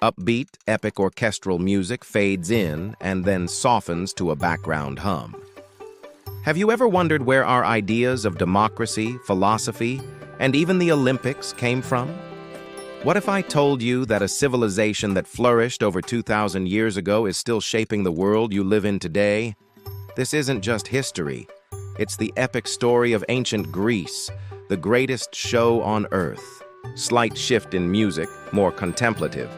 Upbeat, epic orchestral music fades in and then softens to a background hum. Have you ever wondered where our ideas of democracy, philosophy, and even the Olympics came from? What if I told you that a civilization that flourished over 2,000 years ago is still shaping the world you live in today? This isn't just history. It's the epic story of ancient Greece, the greatest show on earth. Slight shift in music, more contemplative.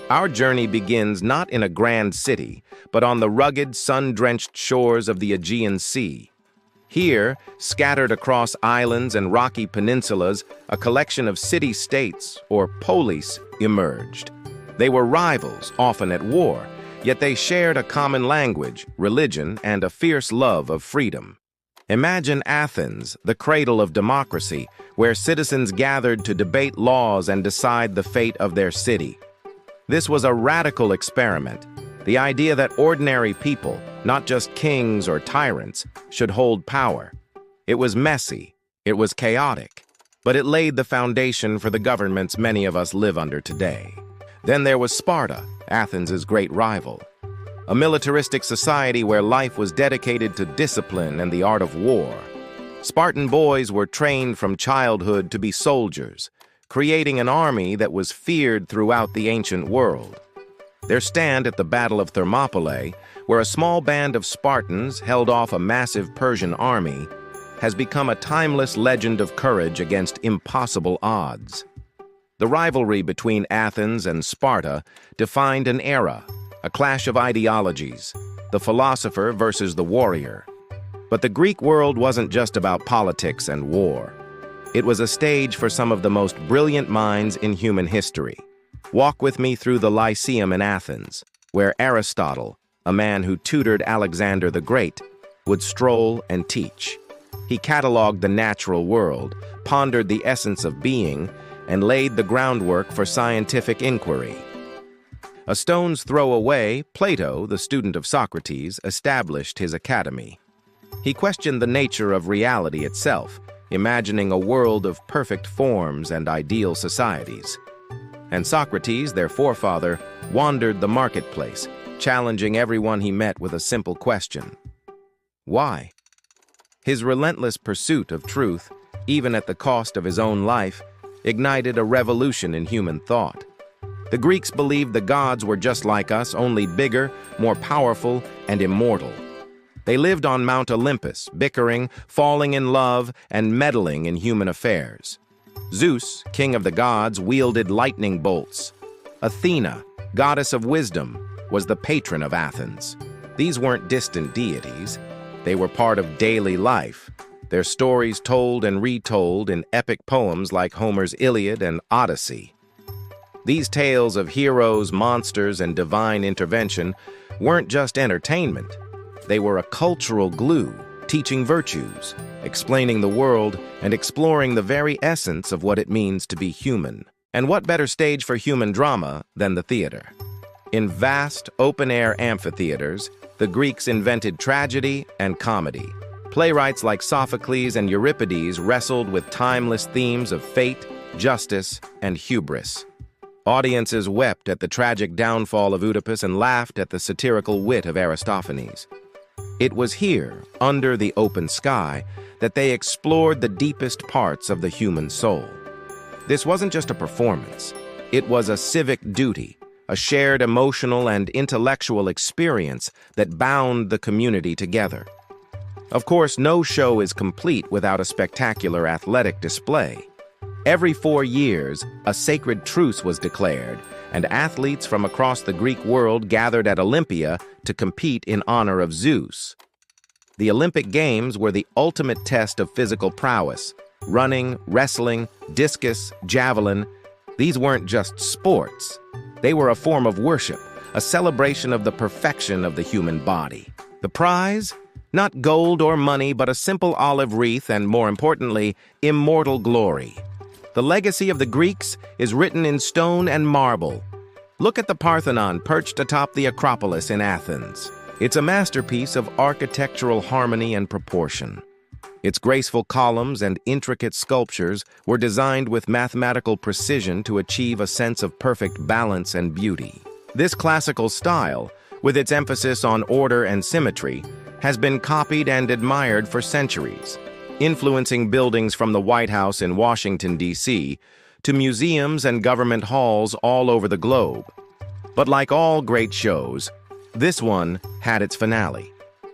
Our journey begins not in a grand city, but on the rugged, sun-drenched shores of the Aegean Sea. Here, scattered across islands and rocky peninsulas, a collection of city-states, or polis, emerged. They were rivals, often at war, yet they shared a common language, religion, and a fierce love of freedom. Imagine Athens, the cradle of democracy, where citizens gathered to debate laws and decide the fate of their city. This was a radical experiment, the idea that ordinary people, not just kings or tyrants, should hold power. It was messy, it was chaotic, but it laid the foundation for the governments many of us live under today. Then there was Sparta, Athens' great rival. A militaristic society where life was dedicated to discipline and the art of war. Spartan boys were trained from childhood to be soldiers, creating an army that was feared throughout the ancient world. Their stand at the Battle of Thermopylae, where a small band of Spartans held off a massive Persian army, has become a timeless legend of courage against impossible odds. The rivalry between Athens and Sparta defined an era, a clash of ideologies, the philosopher versus the warrior. But the Greek world wasn't just about politics and war. It was a stage for some of the most brilliant minds in human history. Walk with me through the Lyceum in Athens, where Aristotle, a man who tutored Alexander the Great, would stroll and teach. He cataloged the natural world, pondered the essence of being, and laid the groundwork for scientific inquiry. A stone's throw away, Plato, the student of Socrates, established his academy. He questioned the nature of reality itself, imagining a world of perfect forms and ideal societies. And Socrates, their forefather, wandered the marketplace, challenging everyone he met with a simple question. Why? His relentless pursuit of truth, even at the cost of his own life, ignited a revolution in human thought. The Greeks believed the gods were just like us, only bigger, more powerful, and immortal. They lived on Mount Olympus, bickering, falling in love, and meddling in human affairs. Zeus, king of the gods, wielded lightning bolts. Athena, goddess of wisdom, was the patron of Athens. These weren't distant deities. They were part of daily life, their stories told and retold in epic poems like Homer's Iliad and Odyssey. These tales of heroes, monsters, and divine intervention weren't just entertainment. They were a cultural glue, teaching virtues, explaining the world, and exploring the very essence of what it means to be human. And what better stage for human drama than the theater? In vast, open-air amphitheaters, the Greeks invented tragedy and comedy. Playwrights like Sophocles and Euripides wrestled with timeless themes of fate, justice, and hubris. Audiences wept at the tragic downfall of Oedipus and laughed at the satirical wit of Aristophanes. It was here, under the open sky, that they explored the deepest parts of the human soul. This wasn't just a performance. It was a civic duty, a shared emotional and intellectual experience that bound the community together. Of course, no show is complete without a spectacular athletic display. Every 4 years, a sacred truce was declared, and athletes from across the Greek world gathered at Olympia to compete in honor of Zeus. The Olympic Games were the ultimate test of physical prowess. Running, wrestling, discus, javelin, these weren't just sports. They were a form of worship, a celebration of the perfection of the human body. The prize? Not gold or money, but a simple olive wreath and, more importantly, immortal glory. The legacy of the Greeks is written in stone and marble. Look at the Parthenon perched atop the Acropolis in Athens. It's a masterpiece of architectural harmony and proportion. Its graceful columns and intricate sculptures were designed with mathematical precision to achieve a sense of perfect balance and beauty. This classical style, with its emphasis on order and symmetry, has been copied and admired for centuries, influencing buildings from the White House in Washington, D.C., to museums and government halls all over the globe. But like all great shows, this one had its finale.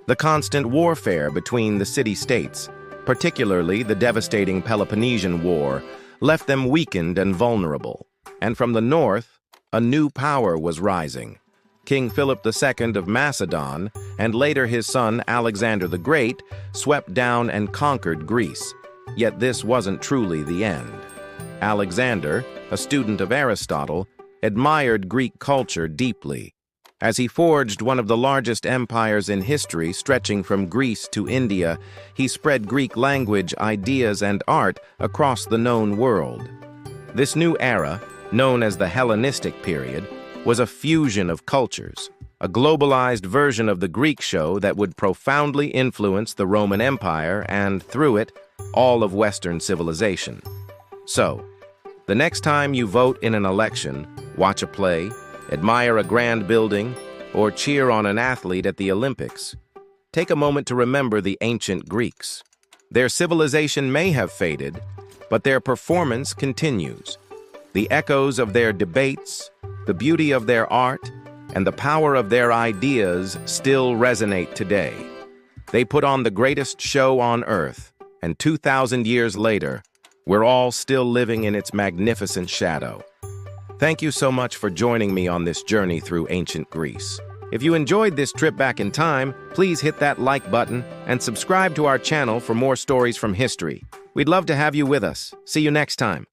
The constant warfare between the city-states, particularly the devastating Peloponnesian War, left them weakened and vulnerable. And from the north, a new power was rising. King Philip II of Macedon, and later his son Alexander the Great, swept down and conquered Greece. Yet this wasn't truly the end. Alexander, a student of Aristotle, admired Greek culture deeply. As he forged one of the largest empires in history, stretching from Greece to India, he spread Greek language, ideas, and art across the known world. This new era, known as the Hellenistic period, was a fusion of cultures, a globalized version of the Greek show that would profoundly influence the Roman Empire and, through it, all of Western civilization. So, the next time you vote in an election, watch a play, admire a grand building, or cheer on an athlete at the Olympics, take a moment to remember the ancient Greeks. Their civilization may have faded, but their performance continues. The echoes of their debates, the beauty of their art, and the power of their ideas still resonate today. They put on the greatest show on earth, and 2,000 years later, we're all still living in its magnificent shadow. Thank you so much for joining me on this journey through ancient Greece. If you enjoyed this trip back in time, please hit that like button and subscribe to our channel for more stories from history. We'd love to have you with us. See you next time.